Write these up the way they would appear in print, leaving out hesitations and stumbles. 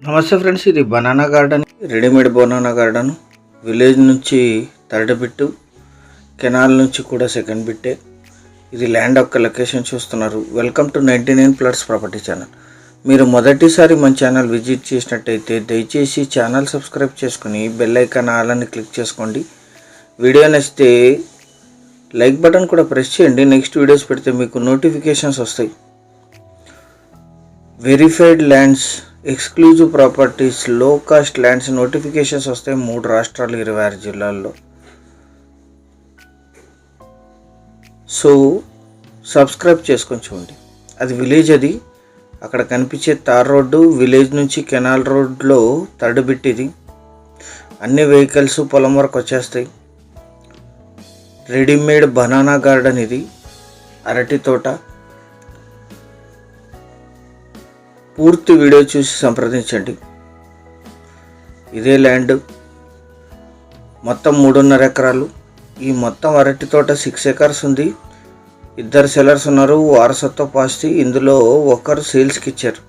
నమస్తే ఫ్రెండ్స్, ఇది banana garden, readymade banana garden. Village నుంచి థర్డ్ బిట్టు, కెనాల్ నుంచి కూడా సెకండ్ బిట్టే. ఇది ల్యాండ్ యొక్క లొకేషన్ చూస్తున్నారు. Welcome to 99 plots property channel. మీరు మొదటిసారి మన ఛానల్ విజిట్ చేసినట్టయితే దయచేసి ఛానల్ సబ్స్క్రైబ్ చేసుకుని బెల్ ఐకాన్ ఆల్ అని క్లిక్ చేసుకోండి. వీడియో నచ్చితే లైక్ బటన్ కూడా ప్రెస్ చేయండి. నెక్స్ట్ వీడియోస్ పెడితే మీకు నోటిఫికేషన్స్ వస్తాయి. వెరిఫైడ్ ల్యాండ్స్, ఎక్స్క్లూజివ్ ప్రాపర్టీస్, లో కాస్ట్ ల్యాండ్స్ నోటిఫికేషన్స్ వస్తాయి 3 రాష్ట్రాలు 26 జిల్లాల్లో. సో సబ్స్క్రైబ్ చేసుకొని చూడండి. అది విలేజ్, అది అక్కడ కనిపించే తార్ రోడ్డు విలేజ్ నుంచి కెనాల్ రోడ్లో థర్డ్ బిట్. ఇది అన్ని వెహికల్స్ పొలం వరకు వచ్చేస్తాయి. రెడీమేడ్ బనానా గార్డెన్, ఇది అరటి తోట. పూర్తి వీడియో చూసి సంప్రదించండి. ఇదే ల్యాండ్ మొత్తం 3.5 ఎకరాలు. ఈ మొత్తం అరటి తోట 6 ఎకర్స్ ఉంది. 2 సెలర్స్ ఉన్నారు, వారసత్వ ఆస్తి. ఇందులో ఒకరు సేల్స్కి ఇచ్చారు.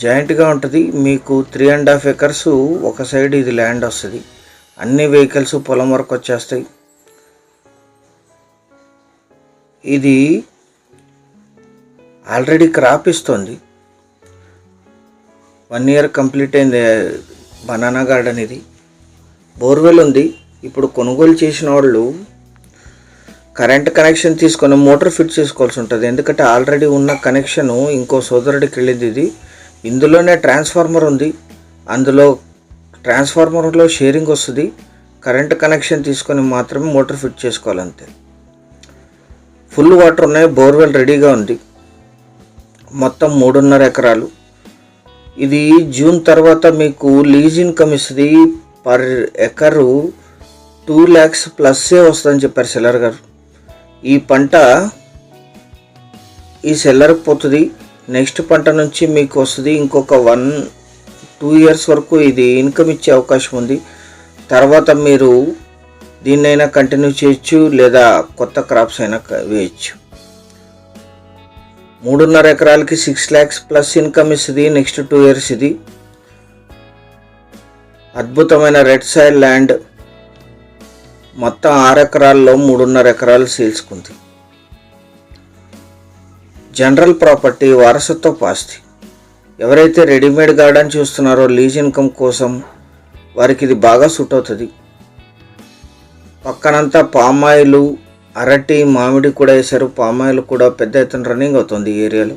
జాయింట్గా ఉంటుంది. మీకు 3.5 ఎకర్స్ ఒక సైడ్ ఇది ల్యాండ్ వస్తుంది. అన్ని వెహికల్స్ పొలం వరకు వచ్చేస్తాయి. ఇది ఆల్రెడీ క్రాప్ ఇస్తుంది. 1 ఇయర్ కంప్లీట్ అయింది బనానా గార్డెన్. ఇది బోర్వెల్ ఉంది. ఇప్పుడు కొనుగోలు చేసిన వాళ్ళు కరెంట్ కనెక్షన్ తీసుకొని మోటార్ ఫిట్ చేసుకోవాల్సి ఉంటుంది. ఎందుకంటే ఆల్రెడీ ఉన్న కనెక్షను ఇంకో సోదరుడికి వెళ్ళింది. ఇది ఇందులోనే ట్రాన్స్ఫార్మర్ ఉంది. అందులో ట్రాన్స్ఫార్మర్లో షేరింగ్ వస్తుంది. కరెంట్ కనెక్షన్ తీసుకొని మాత్రమే మోటార్ ఫిట్ చేసుకోవాలంతే. ఫుల్ వాటర్ ఉన్నాయి. బోర్వెల్ రెడీగా ఉంది. మొత్తం 3.5 ఎకరాలు. ఇది జూన్ తర్వాత మీకు లీజ్ ఇన్కమ్ ఇస్తుంది. పర్ ఎకరు 2 lakhs ప్లస్సే వస్తుందని చెప్పారు సెల్లర్ గారు. ఈ పంట ఈ సెల్లర్కి పోతుంది. నెక్స్ట్ పంట నుంచి మీకు వస్తుంది. ఇంకొక 1-2 years వరకు ఇది ఇన్కమ్ ఇచ్చే అవకాశం ఉంది. తర్వాత మీరు దీన్నైనా కంటిన్యూ చేయొచ్చు, లేదా కొత్త క్రాప్స్ అయినా వేయచ్చు. 3.5 ఎకరాలకి 6 lakhs ప్లస్ ఇన్కమ్ ఇస్తుంది నెక్స్ట్ 2 years. ఇది అద్భుతమైన రెడ్ సాయిల్ ల్యాండ్. మొత్తం 6 ఎకరాల్లో 3.5 ఎకరాలు సేల్స్కుంది. జనరల్ ప్రాపర్టీ, వారసత్వ ఆస్తి. ఎవరైతే రెడీమేడ్ గార్డెన్ చూస్తున్నారో లీజ్ ఇన్కమ్ కోసం వారికి ఇది బాగా సూట్ అవుతుంది. పక్కనంతా పామాయిలు, అరటి, మామిడి కూడా వేశారు. పామాయిల్ కూడా పెద్ద ఎత్తున రన్నింగ్ అవుతుంది ఈ ఏరియాలో.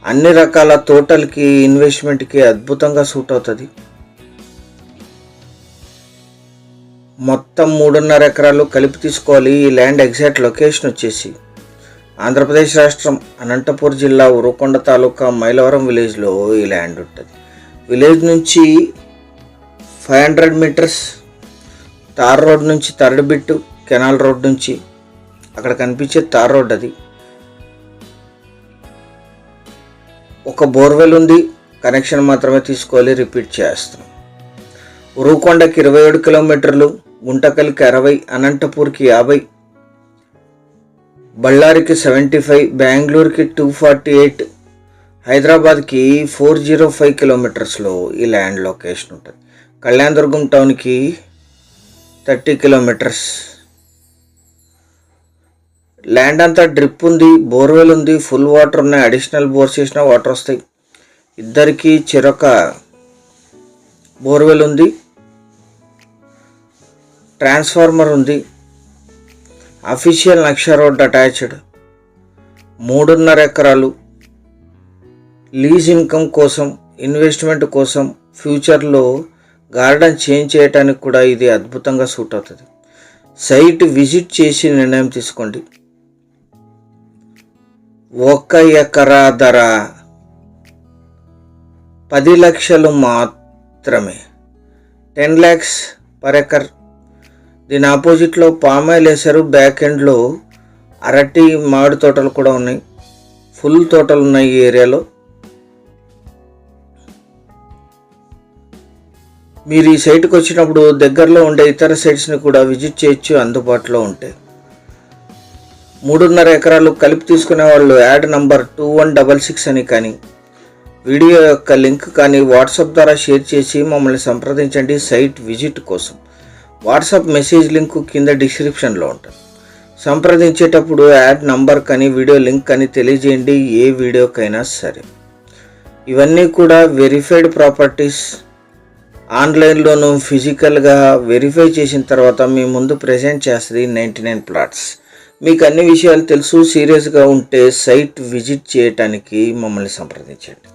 అన్ని రకాల తోటలకి, ఇన్వెస్ట్మెంట్కి అద్భుతంగా సూట్ అవుతుంది. మొత్తం 3.5 ఎకరాలు కలిపి తీసుకోవాలి. ఈ ల్యాండ్ ఎగ్జాక్ట్ లొకేషన్ వచ్చేసి ఆంధ్రప్రదేశ్ రాష్ట్రం అనంతపూర్ జిల్లా ఉరవకొండ తాలూకా మైలవరం విలేజ్లో ఈ ల్యాండ్ ఉంటుంది. విలేజ్ నుంచి 500 meters తార్ రోడ్ నుంచి థర్డ్ బిట్టు, కెనాల్ రోడ్ నుంచి అక్కడ కనిపించే తార్ రోడ్. అది ఒక బోర్వెల్ ఉంది. కనెక్షన్ మాత్రమే తీసుకోవాలి. రిపీట్ చేస్తాం. ఉరవకొండకి 27 kilometers, గుంటకల్కి 60, అనంతపూర్కి 50, బళ్ళారికి 75, బెంగళూరుకి 248, హైదరాబాద్కి 405 kilometersలో ఈ ల్యాండ్ లొకేషన్ ఉంటుంది. కళ్యాణదుర్గం టౌన్కి 30 kilometers. ల్యాండ్ అంతా డ్రిప్ ఉంది, బోర్వెల్ ఉంది, ఫుల్ వాటర్ ఉన్నాయి. అడిషనల్ బోర్ చేసిన వాటర్ వస్తాయి. ఇద్దరికి చెరొక బోర్వెల్ ఉంది. ట్రాన్స్ఫార్మర్ ఉంది. Official నక్ష road attached. 3.5 ఎకరాలు. లీజ్ ఇన్కమ్ కోసం, ఇన్వెస్ట్మెంట్ కోసం, ఫ్యూచర్లో గార్డెన్ చేంజ్ చేయడానికి కూడా ఇది అద్భుతంగా సూట్ అవుతుంది. సైట్ విజిట్ చేసి నిర్ణయం తీసుకోండి. 1 ఎకరా ధర 10 లక్షలు మాత్రమే. 10 lakhs per acre. దీని ఆపోజిట్లో పామాయిల్ వేశారు. బ్యాక్ ఎండ్లో అరటి, మామిడి తోటలు కూడా ఉన్నాయి. ఫుల్ తోటలు ఉన్నాయి ఈ ఏరియాలో. మీరు ఈ సైట్కి వచ్చినప్పుడు దగ్గరలో ఉండే ఇతర సైట్స్ని కూడా విజిట్ చేయొచ్చు, అందుబాటులో ఉంటాయి. 3.5 ఎకరాలు కలిపి తీసుకునే వాళ్ళు యాడ్ నంబర్ 2166 అని కానీ వీడియో యొక్క లింక్ కానీ వాట్సాప్ ద్వారా షేర్ చేసి మమ్మల్ని సంప్రదించండి సైట్ విజిట్ కోసం. వాట్సాప్ మెసేజ్ లింకు కింద డిస్క్రిప్షన్లో ఉంటుంది. సంప్రదించేటప్పుడు యాడ్ నంబర్ కానీ వీడియో లింక్ కానీ తెలియజేయండి, ఏ వీడియోకైనా సరే. ఇవన్నీ కూడా వెరిఫైడ్ ప్రాపర్టీస్. ఆన్లైన్లోనూ ఫిజికల్గా వెరిఫై చేసిన తర్వాత మీ ముందు ప్రజెంట్ చేస్తుంది 99 ప్లాట్స్. మీకు అన్ని విషయాలు తెలుసు, సీరియస్గా ఉంటే సైట్ విజిట్ చేయటానికి మమ్మల్ని సంప్రదించండి.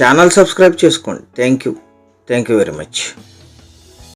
ఛానల్ సబ్స్క్రైబ్ చేసుకోండి. Thank you very much.